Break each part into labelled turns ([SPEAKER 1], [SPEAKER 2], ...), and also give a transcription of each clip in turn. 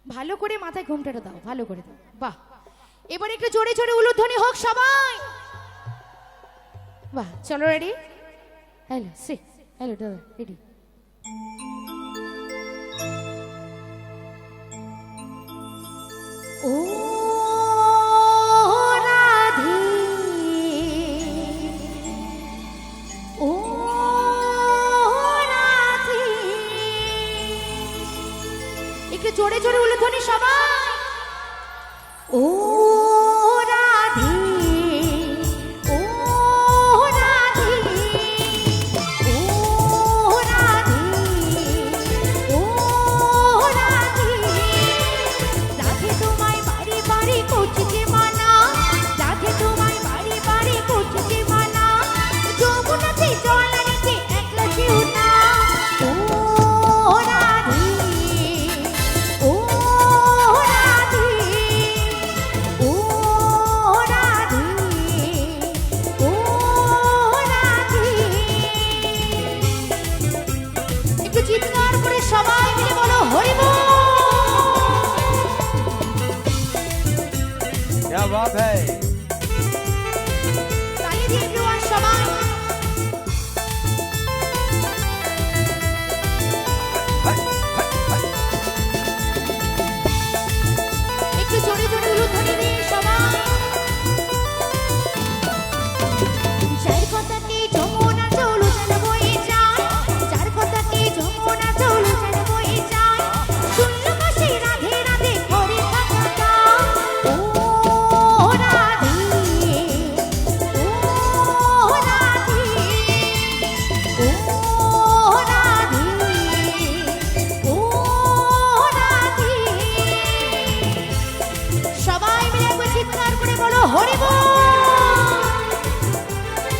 [SPEAKER 1] ভালো করে মাথায় ঘুমটাটা দাও, ভালো করে দাও। বাহ, এবার একটু জোরে জোরে উলুধ্বনি হোক সবাই। বাহ, চলো রেডি। হ্যালো সে হ্যালো দাদা রেডি। ও রাধে, ও রাধে, একটু জোরে জোরে উলুধ্বনি সবাই। ও রাধে, ও রাধে, ও রাধে, ও রাধে, রাধে তোমায় বাড়ি বাড়ি করছে মানা, রাধে তোমায় বাড়ি বাড়ি করছে মানা, যমুনাতে জল রেখে একলা যেও না। ও রাধে, ও রাধে, ও রাধে, ও রাধে, একটু চিৎকার করে সবাই মিলে বলো হরি বল।
[SPEAKER 2] क्या बात है।
[SPEAKER 1] তালি দিয়ে everyone সবাই। একটু জোরে জোরে উলুধ্বনি দিয়ে সবাই। যার কথাতে যমুনা চলো যেন বয়ে যায়, যার কথাতে যমুনা চলো যেন বয়ে যায়, শূন্য মাসে রাধে রাধে করে থাকা দাও। ও রাধে, ও রাধে, ও রাধে, ও রাধে, সবাই মিলে একবার চিৎকার করে বলো হরি বল।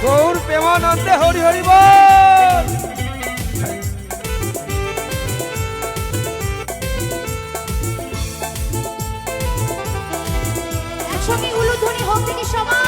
[SPEAKER 2] গৌর প্রেমানন্দে হরি হরি বল।
[SPEAKER 1] একসঙ্গে উলুধ্বনি হোক দেখি সবাই।